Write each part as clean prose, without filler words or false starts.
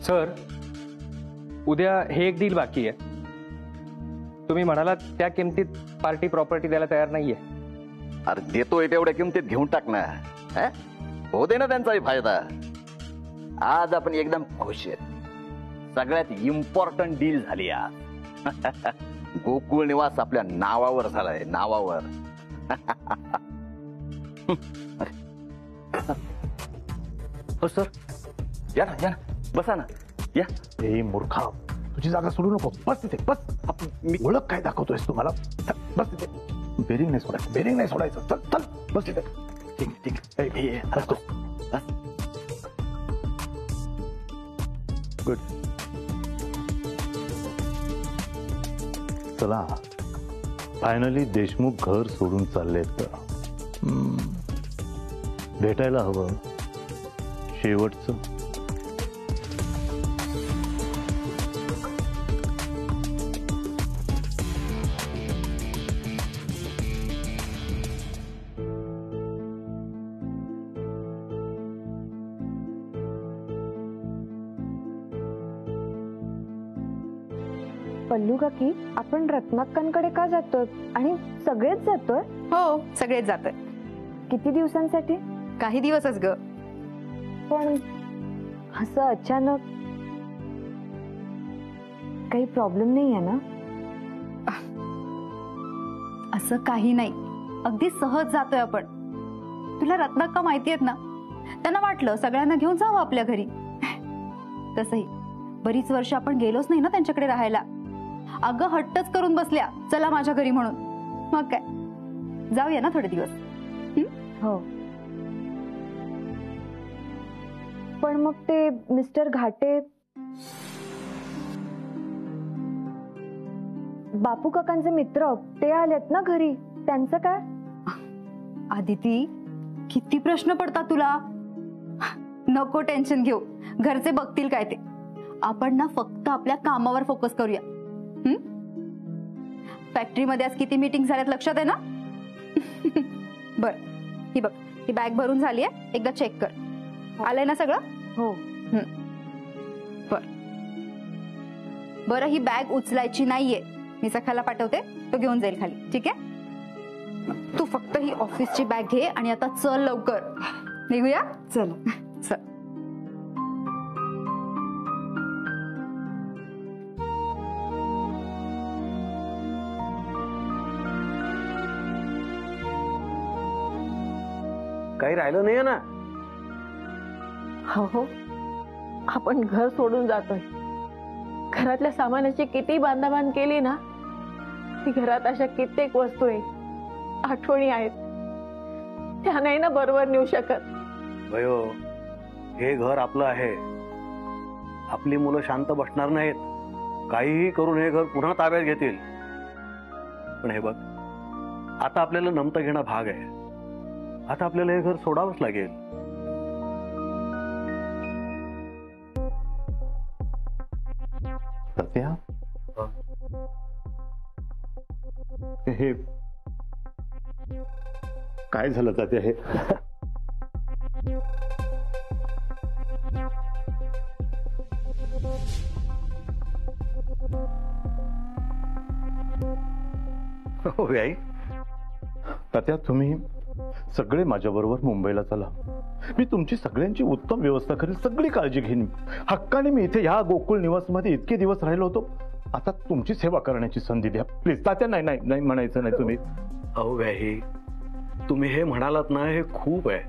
Sir, उद्या हे एक डील बाकी आहे. तुम्ही म्हणालात त्या किमतीत पार्टी प्रॉपर्टी द्यायला तयार नाहीये. अरे देतोय तेवढ्या किमतीत घेऊन टाक ना. हो दे ना त्यांचाही फायदा. आज आपण एकदम खुश आहेत. सगळ्यात इम्पॉर्टंट डील झाली आज. गोकुळ निवास आपल्या नावावर झालाय, नावावर. हो सर, या ना, या ना, बसा ना, या. ए मूर्खा, तुझी जागा सोडू नको. बस तिथे, बस. मी ओळख काय दाखवतोयस तुम्हाला? बस तिथे. बेरिंग नाही सोडायचं, बेरिंग नाही सोडायचं. चल चल, बस तिथे. ठीक ठीक. बस तू. गुड. चला, फायनली देशमुख घर सोडून चाललेत. भेटायला हवं शेवटचं. पल्लू काकी, आपण रत्नाक्कांकडे का जातोय? आणि सगळेच जातोय? हो, सगळेच जातोय. किती दिवसांसाठी? काही दिवसच ग. पण असं अचानक काही प्रॉब्लेम नाही आहे ना? असं काही नाही, अगदी सहज जातोय आपण. तुला रत्नाक्का माहिती आहेत ना, त्यांना वाटलं सगळ्यांना घेऊन जावं आपल्या घरी. तसंही बरीच वर्ष आपण गेलोच नाही ना त्यांच्याकडे राहायला. अगं हट्टच करून बसल्या, चला माझ्या घरी म्हणून. मग काय, जाऊया ना थोडे दिवस. हो, पण मग ते मिस्टर घाटे, बापू काकांचे मित्र, ते आलेत ना घरी, त्यांचं काय? आदिती, किती प्रश्न पडतात तुला. नको टेन्शन घेऊ, घरचे बघतील काय ते. आपण ना फक्त आपल्या कामावर फोकस करूया. फॅक्टरीमध्ये आज किती मीटिंग झाल्यात लक्षात आहे ना? बर, ही बघ, ही बॅग भरून झाली आहे, एकदा चेक कर. आलंय ना सगळं? हो. बरं, ही बॅग उचलायची नाहीये. मी सखाला पाठवते, तो घेऊन जाईल खाली. ठीक आहे? तू फक्त ही ऑफिसची बॅग घे आणि आता चल लवकर. निघूया. चल चल. काही राहिलं नाहीये ना? हो, आपण घर सोडून जातोय. घरातल्या सामानाची किती बांधाबांध केली ना, ती घरात अशा कित्येक वस्तू आहेत, आठवणी आहेत, त्या नाही ना बरोबर नेऊ शकत. भयो, हे घर आपलं आहे. आपली मुलं शांत बसणार नाहीत. काहीही करून हे घर पुन्हा ताब्यात घेतील. पण हे बघ, आता आपल्याला नमतं घेणं भाग आहे. आता आपल्याला हे घर सोडावंच लागेल. सत्या, हे काय झालं सत्या? हे हो आई. तात्या, तुम्ही सगळे माझ्या बरोबर मुंबईला चला. मी तुमची सगळ्यांची उत्तम व्यवस्था करेन, सगळी काळजी घेईन. हक्काने मी इथे ह्या गोकुळ निवासमध्ये इतके दिवस राहिलो होतो. आता तुमची सेवा करण्याची संधी द्या प्लीज. तात्या, नाही नाही नाही म्हणायचं नाही तुम्ही. अहो व्याही, तुम्ही हे म्हणालात ना, हे खूप आहे.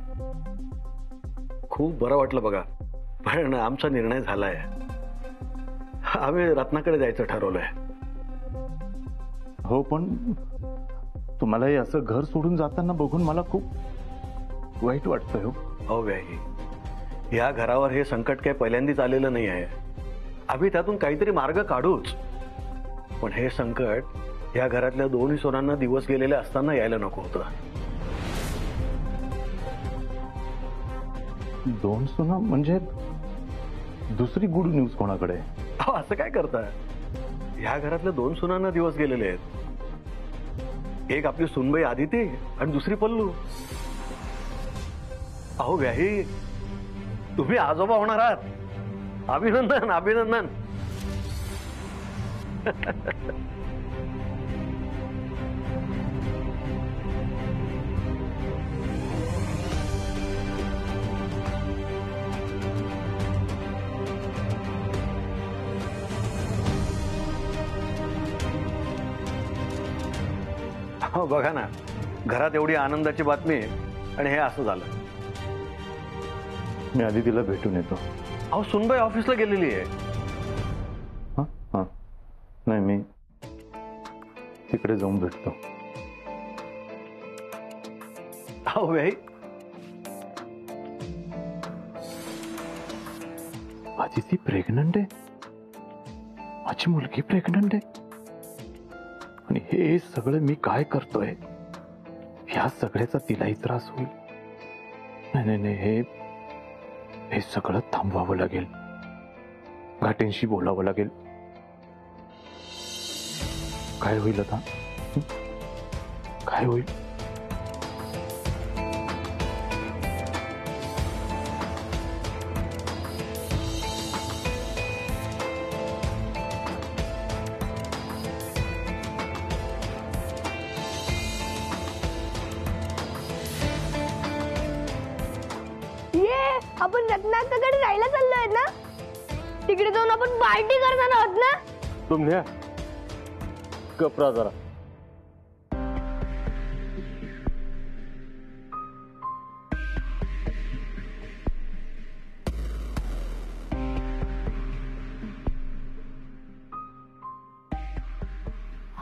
खूप बरं वाटलं बघा. पण आमचा निर्णय झालाय. आम्ही रत्नाकडे जायचं ठरवलंय. हो, पण तुम्हाला हे असं घर सोडून जाताना बघून मला खूप वाईट वाटतंय. हो अहो व्याही, या घरावर हे संकट काही पहिल्यांदाच आलेलं नाही आहे. आम्ही त्यातून काहीतरी मार्ग काढूच. पण हे संकट या घरातल्या दोन्ही सोनांना दिवस गेलेले असताना यायला नको होतं. दोन सुना म्हणजे दुसरी गुड न्यूज कोणाकडे? अहो असं काय करताय? ह्या घरातल्या दोन सुनांना दिवस गेलेले आहेत. एक आपली सुनबाई आदिती आणि दुसरी पल्लू. अहो व्याही, तुम्ही आजोबा होणार आहात. अभिनंदन अभिनंदन. हो बघा ना, घरात एवढी आनंदाची बातमी आणि हे असं झालं. मी आधी तिला भेटून येतो. अहो सुनबाई ऑफिसला गेलेली आहे. हा हा नाही, मी तिकडे जाऊन भेटतो. अहो बाई, माझी ती प्रेग्नंट आहे, माझी मुलगी प्रेग्नंट आहे, आणि हे सगळं मी काय करतोय ह्या सगळ्याचा तिलाही त्रास होईल. नाही नाही नाही, हे सगळं थांबवावं लागेल, घाटेंशी बोलावं लागेल. काय होईल आता? काय होईल? आपण रत्नाकाकडे जायला चाललोय ना? तिकडे जाऊन आपण पार्टी करणार आहोत ना? तुम्ही कपरा जरा.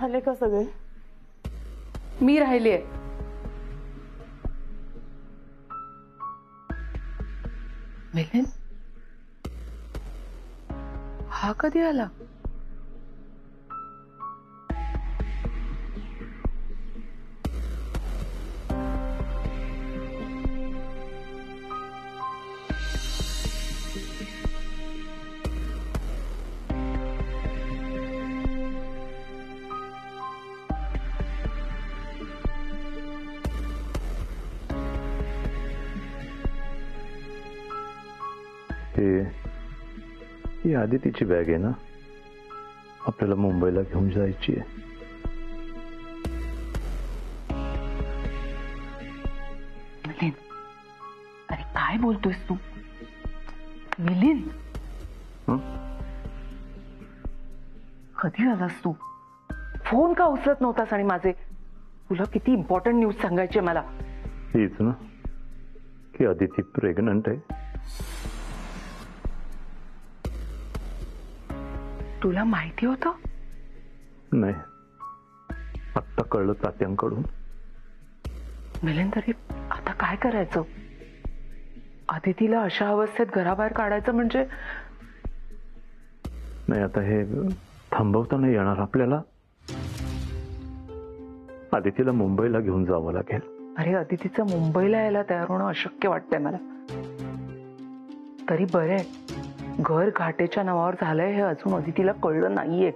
आले का सगळे? मी राहिली आहे. मिलिंद, हा कधी आला? ही आदितीची बॅग आहे ना, आपल्याला मुंबईला घेऊन जायची आहे. मिलिंद, अरे काय बोलतोयस तू? मिलिंद, कधी आलास तू? फोन का उचलत नव्हतास? आणि माझे तुला किती इम्पॉर्टंट न्यूज सांगायची मला. हीच ना की आदिती प्रेग्नंट आहे. तुला माहिती होतं? नाही, आत्ता कळलं तात्यांकडून. मिलिंद, तरी आता काय करायचं? आदितीला अशा अवस्थेत घराबाहेर काढायचं म्हणजे? नाही, आता हे थांबवता नाही येणार आपल्याला. आदितीला मुंबईला घेऊन जावं लागेल. अरे, आदितीचं मुंबईला यायला तयार होणं अशक्य वाटतंय मला. तरी बरं आहे, घर घाटेच्या नावावर झालंय हे अजून आदितीला कळलं नाहीये.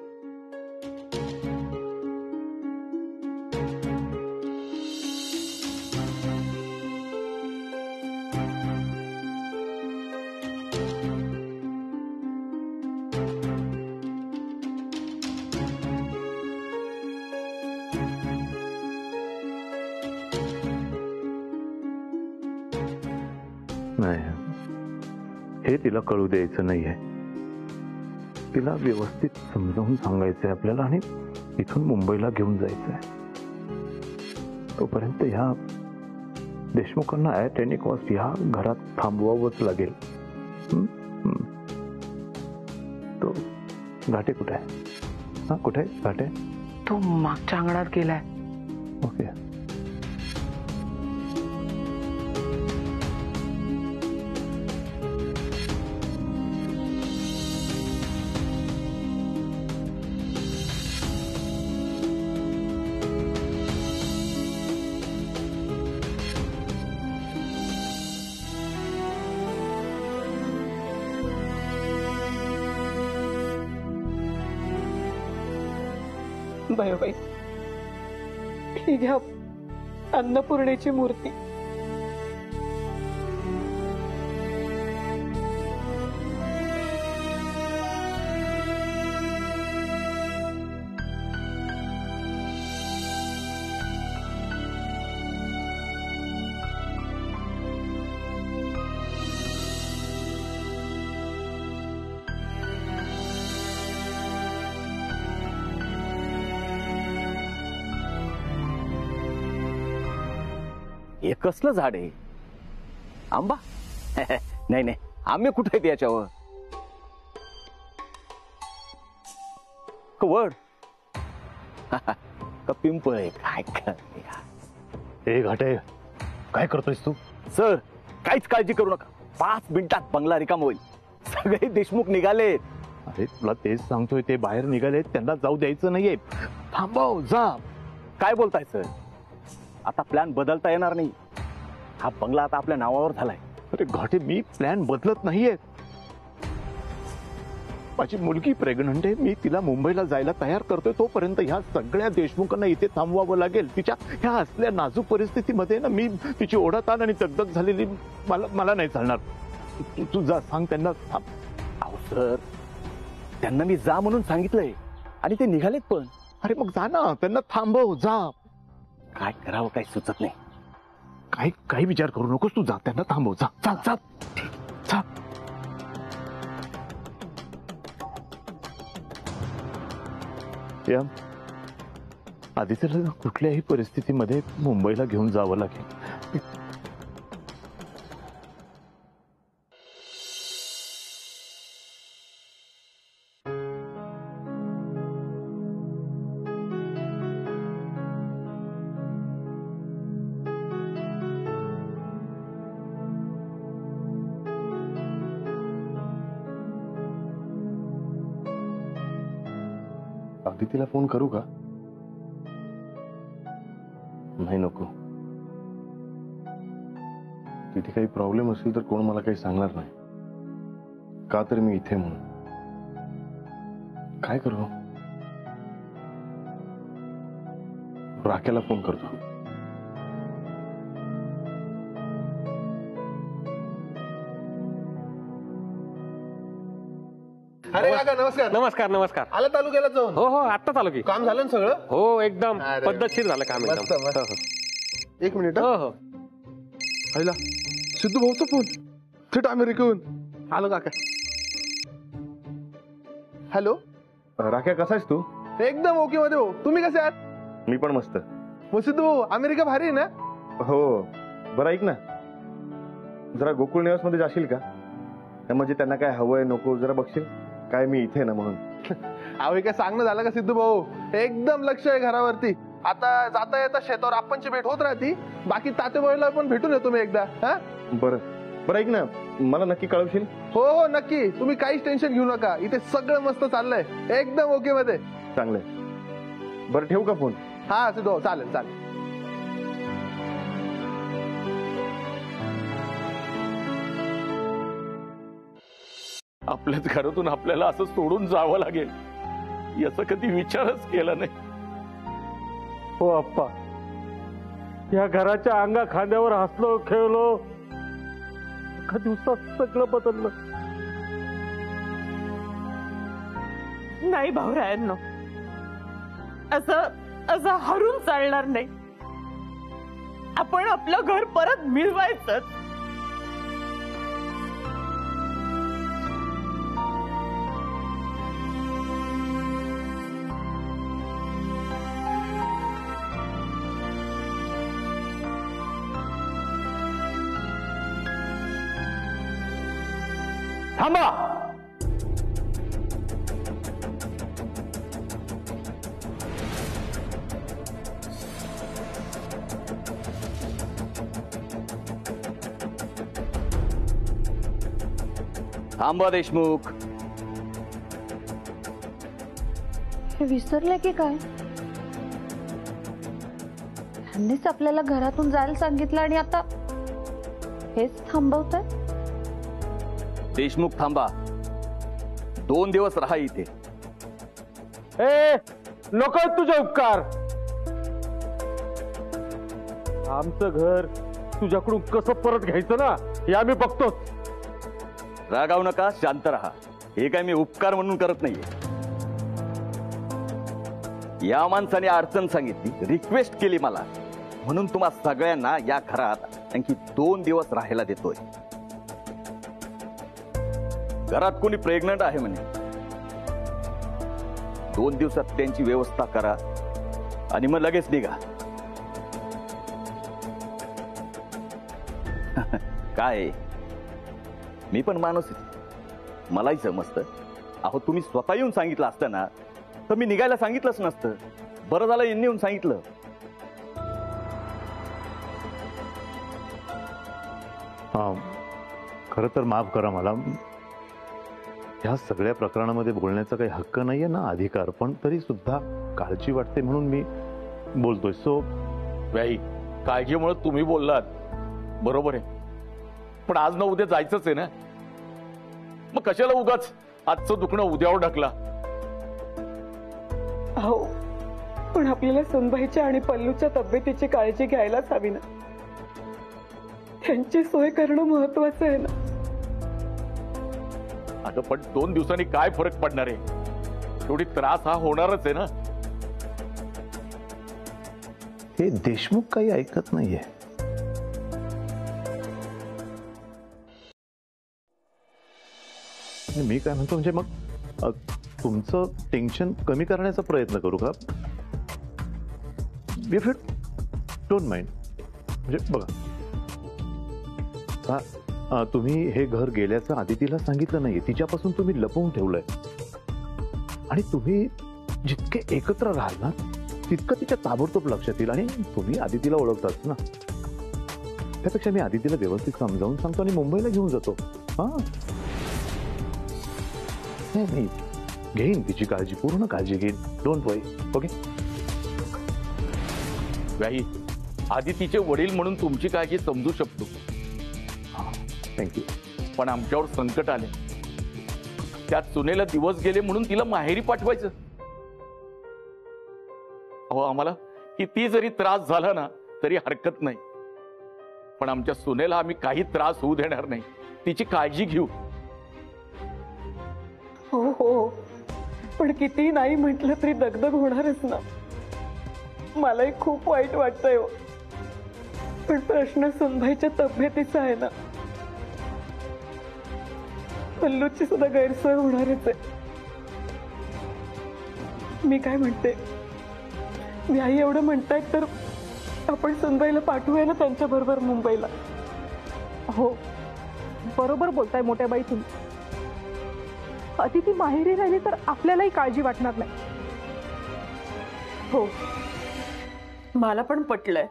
नाही, हे तिला कळू द्यायचं नाहीये. तिला व्यवस्थित समजावून सांगायचंय आपल्याला आणि इथून मुंबईला घेऊन जायचंय. तोपर्यंत ह्या देशमुखांना ॲट एनी कॉस्ट ह्या घरात थांबवावंच लागेल. तो घाटे कुठे आहे? हा, कुठे आहे घाटे? तो मागच्या अंगणात गेलाय. ओके. बाई, ही घ्या अन्नपूर्णेची मूर्ती. हे कसलं झाड आहे? आंबा? नाही नाही, आंबे कुठे आहेत याच्यावर? वड? का पिंपळ आहे? काय कर ए घाटे, काय करतोयस तू? सर, काहीच काळजी करू नका. 5 मिनिटात बंगला रिकाम होईल. सगळे देशमुख निघालेत. अरे तुला तेच सांगतोय, ते बाहेर निघाले, त्यांना जाऊ द्यायचं नाहीये. थांबव, जा. काय बोलताय सर? आता प्लॅन बदलता येणार नाही. हा बंगला आता आपल्या नावावर झालाय. अरे घाटे, मी प्लॅन बदलत नाहीये. माझी मुलगी प्रेग्नंट आहे. मी तिला मुंबईला जायला तयार करतोय. तोपर्यंत ह्या सगळ्या देशमुखांना इथे थांबवावं लागेल. तिच्या ह्या असल्या नाजूक परिस्थितीमध्ये ना, मी तिची ओढाताण आणि दगदग झालेली मला नाही चालणार. तू जा, सांग त्यांना. अहो सर, त्यांना मी जा म्हणून सांगितलंय आणि ते निघालेत पण. अरे मग जा ना, त्यांना थांबव, जा. काय करावं काही सुचत नाही. काही विचार करू नकोस, तू जा, त्यांना थांबव, जा जा जा जा. या आधी त्याला कुठल्याही परिस्थितीमध्ये मुंबईला घेऊन जावं लागेल. अगदी तिला फोन करू का? नाही, नको. तिथे काही प्रॉब्लेम असेल तर कोण मला काही सांगणार नाही. का तर मी इथे म्हणून. काय करू? राख्याला फोन करतो. अरे काका, नमस्कार. नमस्कार नमस्कार. आला तालुक्याला जाऊन? हो हो, आत्ताच आलो की. काम झालं ना सगळं? हो, एकदम अरे पद्धतशीर झालं काम. मस्त, एकदम. मस्त. हो, हो. 1 मिनिट. हो हो. आईला सिद्धू भाऊचा फोन थेट अमेरिकेहून. आलो काका. हॅलो. राख्या, कसा आहेस तू? एकदम ओके मध्ये हो. तुम्ही कसे आहात? मी पण मस्त. मग सिद्धू भाऊ, अमेरिका भारी आहे ना? हो. बरं ऐक ना, जरा गोकुळ निवास मध्ये जाशील का? म्हणजे त्यांना काय हवंय नको जरा बघशील. काय मी इथे ना म्हणून. अहो, काय सांगणं झालं का सिद्धू भाऊ? एकदम लक्ष आहे घरावरती. आता जाता येता शेतावर आपणची भेट होत राहती. बाकी तातेबाईला पण भेटून येतो मी एकदा. हा, बरं बरं ऐक ना, मला नक्की कळवशील? हो हो, नक्की. तुम्ही काहीच टेन्शन घेऊ नका. इथे सगळं मस्त चाललंय, एकदम ओके मध्ये. चांगलंय. बरं ठेवू का फोन? हा सिद्धू भाऊ, चालेल चालेल. आपल्याच घरातून आपल्याला असं सोडून जावं लागेल याचा कधी विचारच केला नाही. हो अप्पा, या घराच्या अंगा खांद्यावर हसलो खेळलो, एका दिवसात सगळं बदललं. नाही भाऊरायांनो, असं हरून चालणार नाही. आपण आपलं घर परत मिळवायचं. थांबा. थांबा देशमुख. हे विसरले की काय? ह्यांनीच आपल्याला घरातून जायला सांगितलं आणि आता हेच थांबवत आहे. देशमुख थांबा. 2 दिवस राहा इथे. ए नको तुझे उपकार. आमचं घर तुझ्याकडून कसं परत घ्यायचं ना, हे आम्ही बघतोच. रागावू नका, शांत राहा. हे काय मी उपकार म्हणून करत नाहीये. या माणसाने अडचण सांगितली, रिक्वेस्ट केली मला, म्हणून तुम्हा सगळ्यांना या घरात आणखी 2 दिवस राहायला देतोय. घरात कोणी प्रेग्नंट आहे म्हणे. 2 दिवसात त्यांची व्यवस्था करा आणि मग लगेच निघा. काय मी पण माणूस आहे. मलाही समजतं. अहो तुम्ही स्वतः येऊन सांगितलं असतं ना तर मी निघायला सांगितलंच नसतं. बरं झालं यांनी येऊन सांगितलं. हा, खरं तर माफ करा मला. ह्या सगळ्या प्रकरणामध्ये बोलण्याचा काही हक्क नाहीये ना अधिकार, पण तरी सुद्धा काळजी वाटते म्हणून मी बोलतोय. सो व्याई, काळजीमुळे तुम्ही बोललात बरोबर आहे, पण आज ना उद्या जायचंच आहे ना. मग कशाला उगाच आजचं दुखणं उद्यावर ढकला. हो, पण आपल्याला सुनबाईच्या आणि पल्लूच्या तब्येतीची काळजी घ्यायलाच हवी ना. त्यांची सोय करणं महत्वाचं आहे ना. अगं पण 2 दिवसांनी काय फरक पडणार आहे? थोडी त्रास हा होणारच आहे ना. हे देशमुख काही ऐकत नाहीये. मी काय म्हणतो म्हणजे मग तुमचं टेन्शन कमी करण्याचा प्रयत्न करू का? If it don't mind. म्हणजे बघा, तुम्ही हे घर गेल्याचं आदितीला सांगितलं नाहीये. तिच्यापासून तुम्ही लपवून ठेवलंय. आणि तुम्ही जितके एकत्र राहाल ना तितकं तिच्या ताबडतोब लक्षात येईल. आणि तुम्ही आदितीला ओळखताच ना. त्यापेक्षा मी आदितीला व्यवस्थित समजावून सांगतो आणि मुंबईला घेऊन जातो. हा, नाही, घेईन तिची काळजी, पूर्ण काळजी घेईन. Don't worry. ओके. व्याई, आदितीचे वडील म्हणून तुमची काळजी समजू शकतो. थँक्यू. पण आमच्यावर संकट आले. त्यात सुनेला दिवस गेले म्हणून तिला माहेरी पाठवायचं. अहो आम्हाला किती जरी त्रास झाला ना तरी हरकत नाही, पण आमच्या सुनेला आम्ही काही त्रास होऊ देणार नाही. तिची काळजी घेऊ. हो हो, पण किती नाही म्हटलं तरी दगदग होणारच ना. मलाही खूप वाईट वाटतंय हो, पण प्रश्न सुनबाईच्या तब्येतीचा आहे ना. पल्लूची सुद्धा गैरसोय होणारच आहे. मी काय म्हणते, मी आई एवढं म्हणतायत तर आपण सुनबाईला पाठवूया ना त्यांच्या बरोबर मुंबईला. हो, बरोबर बोलताय मोठ्या बाई तुम्ही. अतिथी माहेरी राहिली तर आपल्यालाही काळजी वाटणार नाही. हो, मला पण पटलंय.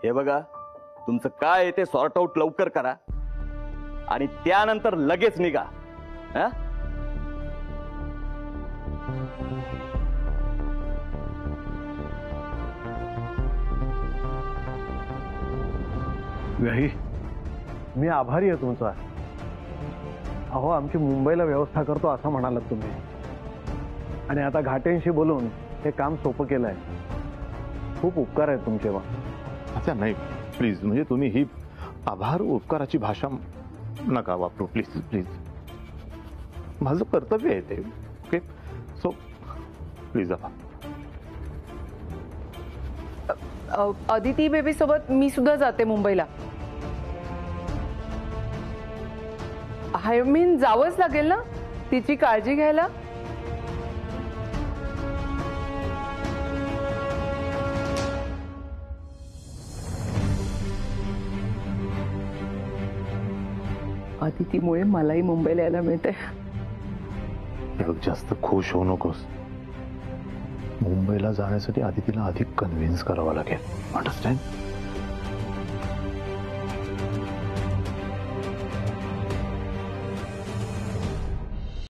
हे बघा, तुमचं काय आहे ते सॉर्ट आउट लवकर करा आणि त्यानंतर लगेच निघा. हा, मी आभारी आहे तुमचा. अहो, आमची मुंबईला व्यवस्था करतो असं म्हणालात तुम्ही, आणि आता घाटेंशी बोलून हे काम सोपं केलंय. खूप उपकार आहेत तुमचे. अच्छा नाही, प्लीज. म्हणजे तुम्ही ही आभार उपकाराची भाषा नका वापरू. Please please. माझं कर्तव्य आहे ते. ओके. सो प्लीज आभार. अदिती बेबी सोबत मी सुद्धा जाते मुंबईला. आय मीन जावंच लागेल ना तिची काळजी घ्यायला. अदितीमुळे मलाही मुंबईला यायला मिळते. जास्त खुश होऊ नकोस. मुंबईला जाण्यासाठी आदितीला अधिक कन्व्हिन्स करावं लागेल. अंडरस्टँड?